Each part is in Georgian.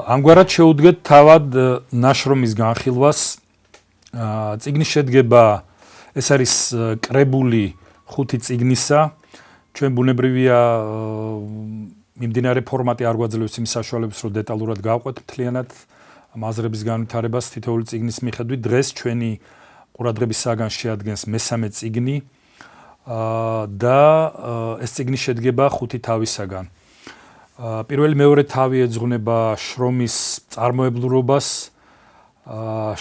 ამგვარად შეუდგეთ თავად ნაშრომის განხილვას. წიგნის შედგება ეს არის კრებული 5 წიგნისა. ჩვენ ბუნებრივია მიმდინარე ფორმატი არ გვაძლევს იმ საშუალებას, რომ დეტალურად გავყვეთ მთლიანად ამ აზრების განვითარებას თითოეული წიგნის მიხედვით. დღეს ჩვენი ყურადღების საგანს შეადგენს მესამე წიგნი და ეს წიგნი შედგება 5 თავისაგან. პირველი მეორე თავი ეძღვნება შრომის წარმოებლურობას,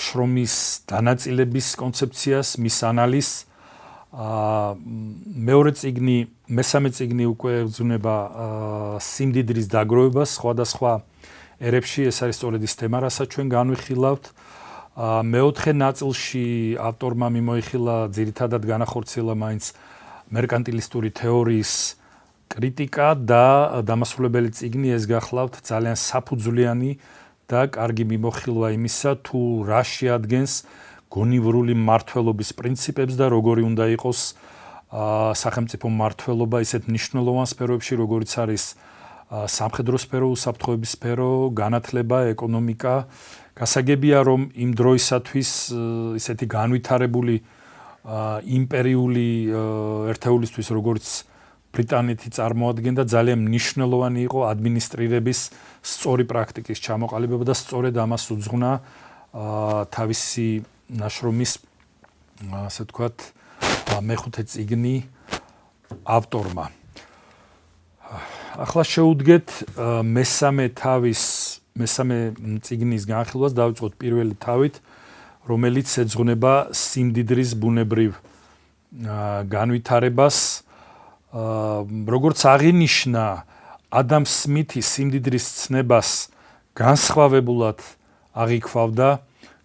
შრომის დანაწილების კონცეფციას, მის ანალიზს. მეორე წიგნი, მესამე წიგნი უკვე ეძღვნება სიმდიდრის დაგროვებას სხვადასხვა ერებში, ეს არის სწორედ ის თემა, რასაც ჩვენ განვიხილავთ. მეოთხე ნაწილში ავტორმა მიმოიხილა ძირითადად განახორციელა მაინც მერკანტილისტური თეორიის კრიტიკა და დამასრულებელი წიგნი ეს გახლავთ ძალიან საფუძვლიანი და კარგი მიმოხილვა იმისა, თუ რა შეადგენს გონივრული მმართველობის პრინციპებს და როგორი უნდა იყოს სახელმწიფო მმართველობა ისეთ მნიშვნელოვან სფეროებში, როგორიც არის სამხედრო სფერო, უსაფრთხოების სფერო, განათლება, ეკონომიკა. გასაგებია, რომ იმ დროისათვის ისეთი განვითარებული იმპერიული ერთეულისთვის, როგორც ბრიტანეთი წარმოადგენდა, ძალიან მნიშვნელოვანი იყო ადმინისტრირების სწორი პრაქტიკის ჩამოყალიბება და სწორედ ამას უძღვნა თავისი ნაშრომის, ასე ვთქვათ, მეხუთე წიგნი ავტორმა. ახლა შეუდგეთ მესამე წიგნის განხილვას, დავიწყოთ პირველი თავით, რომელიც ეძღვნება სიმდიდრის ბუნებრივ განვითარებას. როგორც აღინიშნა, ადამ სმითი სიმდიდრის ცნებას განსხვავებულად აღიქვავდა,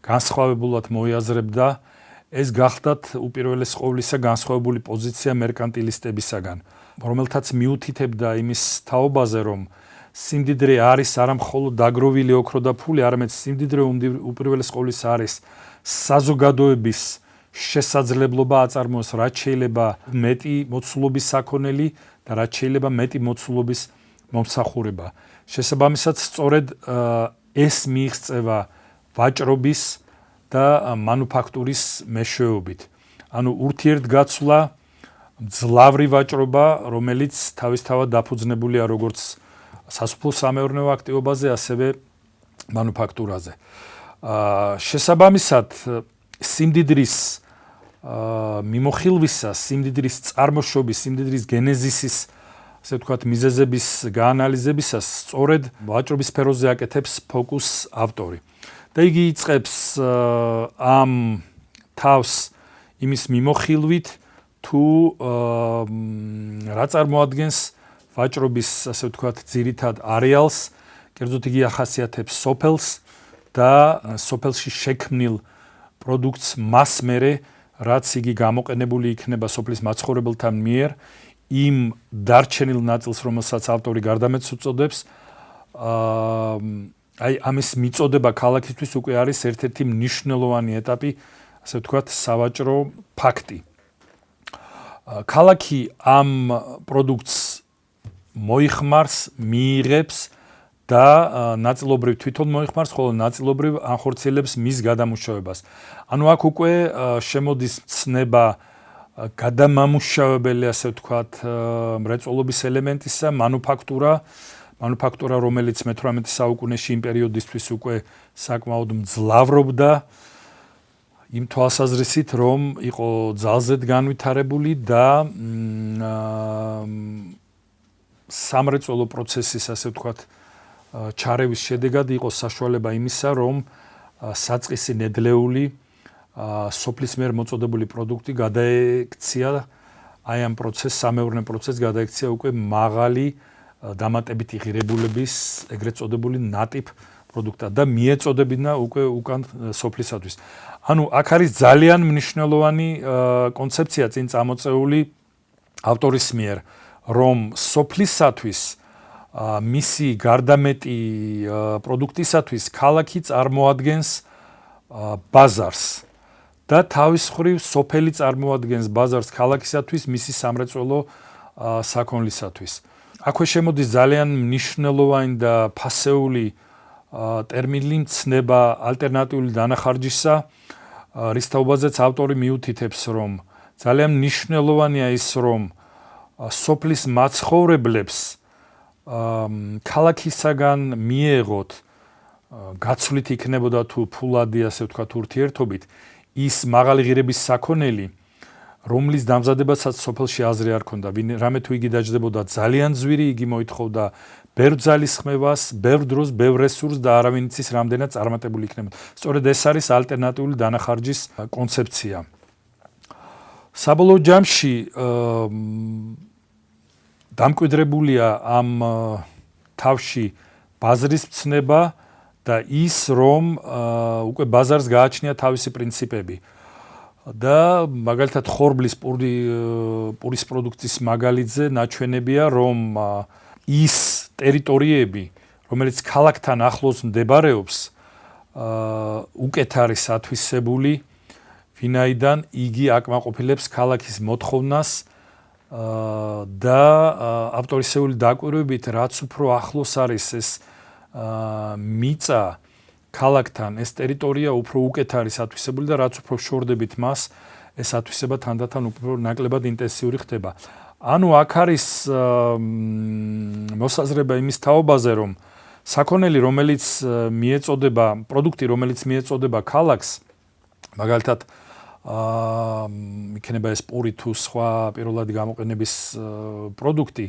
განსხვავებულად მოიაზრებდა. ეს გახლდათ უპირველეს ყოვლისა განსხვავებული პოზიცია მერკანტილისტებისაგან, რომელთაც მიუთითებდა იმის თაობაზე, რომ სიმდიდრე არის არა მხოლოდ დაგროვილი ოქრო და ფული, არამედ სიმდიდრე უპირველეს ყოვლისა არის საზოგადოების შესაძლებლობა აწარმოოს, რაც შეიძლება მეტი მოცულობის საქონელი და რაც შეიძლება მეტი მოცულობის მომსახურება. შესაბამისად, სწორედ ეს მიიღწევა ვაჭრობის და მანუფაქტურის მეშვეობით. ანუ ურთიერთგაცვლა, მძლავრი ვაჭრობა, რომელიც თავისთავად დაფუძნებულია როგორც სასოფლო-სამეურნეო აქტივობაზე, ასევე მანუფაქტურაზე. შესაბამისად, სიმდიდრის მიმოხილვისა, სიმდიდრის წარმოშობის, სიმდიდრის გენეზისის, ასე ვთქვათ, მიზეზების გაანალიზებისას სწორედ ვაჭრობის სფეროზე აკეთებს ფოკუსს ავტორი. და იგი იწყებს ამ თავს იმის მიმოხილვით, თუ რა წარმოადგენს ვაჭრობის, ასე ვთქვათ, ძირითად არეალს, კერძოდ იგი ახასიათებს სოფელს და სოფელში შექმნილ პროდუქტს მას მერე, რაც იგი გამოყენებული იქნება სოფლის მაცხოვრებელთა მიერ, იმ დარჩენილ ნაწილს, რომელსაც ავტორი გარდამეც უწოდებს, აი ამის მიწოდება ქალაქისთვის უკვე არის ერთ-ერთი მნიშვნელოვანი ეტაპი, ასე ვთქვათ, სავაჭრო ფაქტი. ქალაქი ამ პროდუქტს მოიხმარს, მიიღებს და ნაწილობრივ თვითონ მოიხმარს, ხოლო ნაწილობრივ ანხორციელებს მის გადამუშავებას. ანუ აქ უკვე შემოდის ცნება გადამამუშავებელი, ასე ვთქვათ, მრეწველობის ელემენტისა, მანუფაქტურა, რომელიც მე-18 საუკუნეში იმ პერიოდისთვის უკვე საკმაოდ მძლავრობდა, იმ თვალსაზრისით, რომ იყო ძალზედ განვითარებული და სამრეწველო პროცესის, ასე ვთქვათ, ჩარევის შედეგად იყო საშუალება იმისა, რომ საწყისი ნედლეული სოფლის მიერ მოწოდებული პროდუქტი გადაექცია აი ამ სამეურნეო პროცესს გადაექცია უკვე მაღალი დამატებითი ღირებულების ეგრეთ წოდებული ნატიფ პროდუქტად და მიეწოდებინა უკვე უკან სოფლისათვის. ანუ აქ არის ძალიან მნიშვნელოვანი კონცეფცია წინ წამოწეული ავტორის მიერ, რომ სოფლისათვის მისი გარდამეტი პროდუქტისათვის ქალაქი წარმოადგენს ბაზარს და თავის მხრივ სოფელი წარმოადგენს ბაზარს ქალაქისათვის მისი სამრეწველო საქონლისათვის. აქვე შემოდის ძალიან მნიშვნელოვანი და ფასეული ტერმინი მცნება ალტერნატიული დანახარჯისა, რის თაობაზეც ავტორი მიუთითებს, რომ ძალიან მნიშვნელოვანია ის, რომ სოფლის მაცხოვრებლებს ქალაქისაგან მიეღოთ გაცვლით იქნებოდა თუ ფულადი, ასე ვთქვათ, ურთიერთობით ის მაღალი ღირების საქონელი, რომლის დამზადებასაც სოფელში აზრი არ ქონდა. რამე თუ იგი დაждდებოდა ძალიან ძვირი, იგი მოითხოვდა ბევრ ძალის ხმევას, ბევრ დროს, ბევრ რესურსს და არავინ იცის რამდენად წარმატებული იქნებოდა. სწორედ ეს არის ალტერნატიული დანახარჯის კონცეფცია. საბოლოო ჯამში დამკვიდრებულია ამ თავში ბაზრის მცნება და ის, რომ უკვე ბაზარს გააჩნია თავისი პრინციპები. და მაგალითად ხორბლის პურის პროდუქციის მაგალითზე ნაჩვენებია, რომ ის ტერიტორიები, რომელიც ქალაქთან ახლოს მდებარეობს, უკეთ არის ათვისებული, ვინაიდან იგი აკმაყოფილებს ქალაქის მოთხოვნას და ავტორისეული დაკვირვებით, რაც უფრო ახლოს არის ეს მიწა ქალაქთან, ეს ტერიტორია უფრო უკეთ არის ათვისებული და რაც უფრო შორდებით მას, ეს ათვისება თანდათან უფრო ნაკლებად ინტენსიური ხდება. ანუ აქ არის მოსაზრება იმის თაობაზე, რომ საქონელი, რომელიც მიეწოდება, პროდუქტი, რომელიც მიეწოდება ქალაქს, მაგალითად იქნება ეს პური თუ სხვა პირველადი გამოყენების პროდუქტი,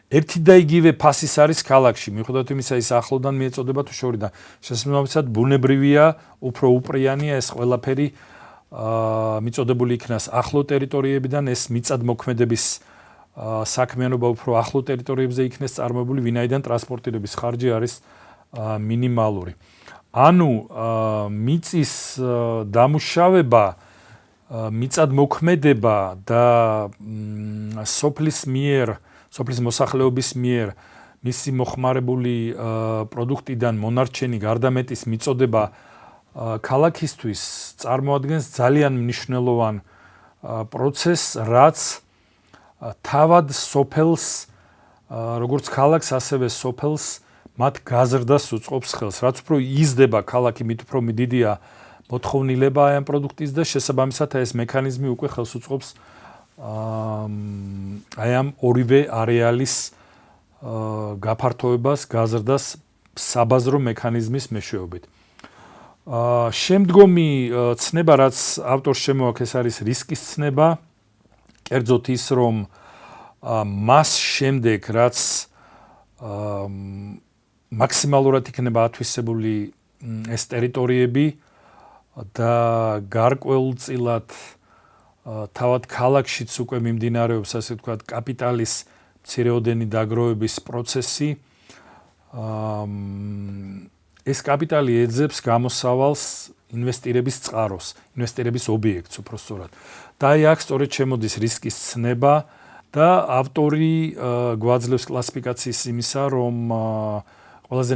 ერთი და იგივე ფასის არის ქალაქში, მიუხედავად იმისა, ის ახლოდან მიეწოდება თუ შორიდან. შესაბამისად, ბუნებრივია, უფრო უპრიანია ეს ყველაფერი მიწოდებული იქნას ახლო ტერიტორიებიდან, ეს მიწადმოქმედების საქმიანობა უფრო ახლო ტერიტორიებზე იქნეს წარმოებული, ვინაიდან ტრანსპორტირების ხარჯი არის მინიმალური. ანუ მიწის დამუშავება, მიწადმოქმედება და სოფლის მოსახლეობის მიერ მისი მოხმარებული პროდუქტიდან მონარჩენი გარდამეტის მიწოდება ქალაქისთვის წარმოადგენს ძალიან მნიშვნელოვან პროცესს, რაც თავად სოფელს, როგორც ქალაქს, ასევე სოფელს მათ გაზრდას უწყობს ხელს. რაც უფრო იზრდება ქალაქი, მით უფრო დიდია მოთხოვნილება ამ პროდუქტის და შესაბამისად ეს მექანიზმი უკვე ხელს უწყობს აი ამ ორივე არეალის გაფართოებას, გაზრდას საბაზრო მექანიზმის მეშვეობით. შემდგომი ცნება, რაც ავტორს შემოაქვს, ეს არის რისკის ცნება. კერძოდ ის, რომ მას შემდეგ, რაც მაქსიმალურად იქნება ათვისებული ეს ტერიტორიები და გარკვეულწილად თავად ქალაქშიც უკვე მიმდინარეობს, ასე ვთქვათ, კაპიტალის მცირეოდენი დაგროვების პროცესი. ეს კაპიტალი ეძებს გამოსავალს ინვესტირების წყაროს, ინვესტირების ობიექტს უпростоრად. და აი აქ სწორედ შემოდის რისკის ცნება და ავტორი გვაძლევს კლასიფიკაციის იმისა, რომ ყველაზე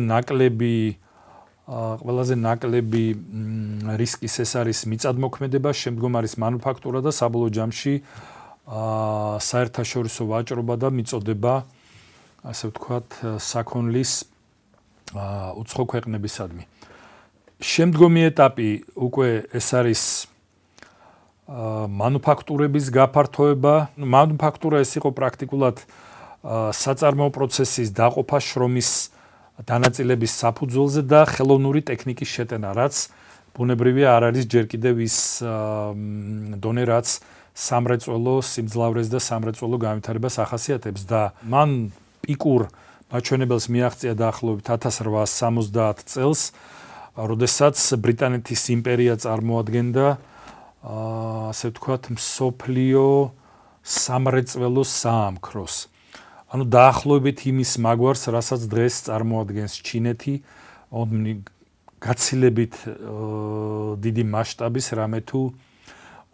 ნაკლები რისკის ეს არის მიწადმოქმედება, შემდგომ არის მანუფაქტურა და საბოლოო ჯამში საერთაშორისო ვაჭრობა და მიწოდება, ასე ვთქვათ, საქონლის უცხო ქვეყნებისადმი. შემდგომი ეტაპი უკვე ეს არის მანუფაქტურების გაფართოება. მანუფაქტურა ეს იყო პრაქტიკულად საწარმოო პროცესის დაყოფა შრომის დანაწილების საფუძველზე და ხელოვნური ტექნიკის შეტანა, რაც ბუნებრივია არ არის ჯერ კიდევ ის დონე, რაც სამრეწველო სიმძლავრეს და სამრეწველო განვითარებას ახასიათებს და მან პიკურ მაჩვენებელს მიაღწია დაახლოებით 1870 წელს, როდესაც ბრიტანეთის იმპერია წარმოადგენდა ასე ვთქვათ, მსოფლიო სამრეწველო საამქროს. ანუ დაახლოებით იმის მაგვარს, რასაც დღეს წარმოადგენს ჩინეთი, გაცილებით დიდი მასშტაბის, რამე თუ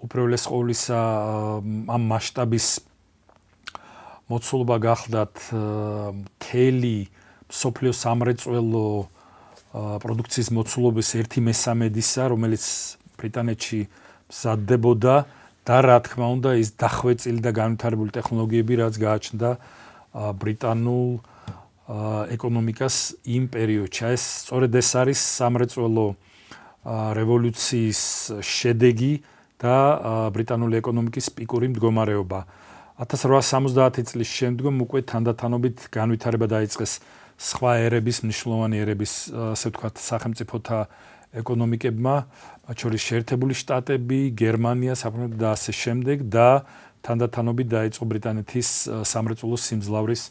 უპირველეს ყოვლისა ამ მასშტაბის მოცულობა გახლდათ მთელი მსოფლიო სამრეწველო პროდუქციის მოცულობის 1/3-ისა, რომელიც ბრიტანეთში მზადდებოდა და რა თქმა უნდა ის დახვეწილი და განვითარებული ტექნოლოგიები, რაც გააჩნდა ბრიტანულ ეკონომიკას იმ პერიოდში. ეს სწორედ ეს არის სამრეწველო რევოლუციის შედეგი და ბრიტანული ეკონომიკის პიკური მდგომარეობა. 1870 წლის შემდგომ უკვე თანდათანობით განვითარება დაიწყეს სხვა ერების, მნიშვნელოვანი ერების, ასე ვთქვათ, სახელმწიფოთა ეკონომიკებმა, მათ შორის შეერთებული შტატები, გერმანია, საფრანგეთი და ასე შემდეგ და თანდათანობით დაიწყო ბრიტანეთის სამრეწველო სიმძლავრის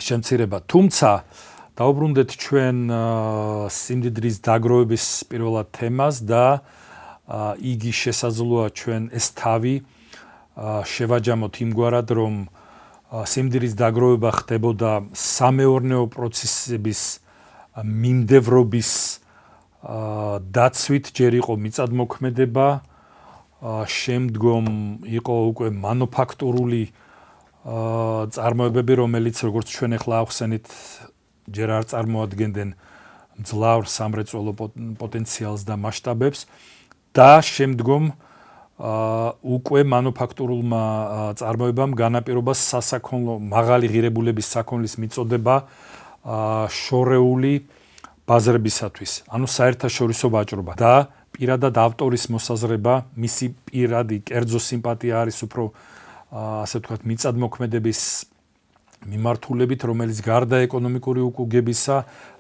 შემცირება. თუმცა დაუბრუნდეთ ჩვენ სიმდიდრის დაგროვების პირველად თემას და იგი შესაძლოა ჩვენ ეს თავი შევაჯამოთ იმგვარად, რომ სიმდიდრის დაგროვება ხდებოდა სამეურნეო პროცესების მიმდევრობის დაცვით, ჯერ იყო მიწადმოქმედება, შემდგომ იყო უკვე მანუფაქტურული წარმოებები, რომელიც როგორც ჩვენ ახლა ახსენით, ჯერ არ წარმოადგენდნენ მძლავრ სამრეწველო პოტენციალს და მასშტაბებს და შემდგომ უკვე მანუფაქტურულმა წარმოებამ განაპირობა სასაქონლო მაღალი ღირებულების საქონლის მიწოდება შორეული ბაზრებისათვის, ანუ საერთაშორისო ვაჭრობა და პირადად ავტორის მოსაზრება, მისი პირადი კერძო სიმპათია არის უფრო ასე ვთქვათ მიწადმოქმედების მიმართულებით, რომელიც გარდა ეკონომიკური უკუგებისა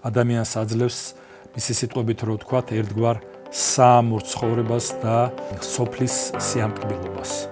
ადამიანს აძლევს მისი სიტყვებით რო ვთქვათ ერთგვარ საამურ ცხოვრებას და სოფლის სიამტკბილობას.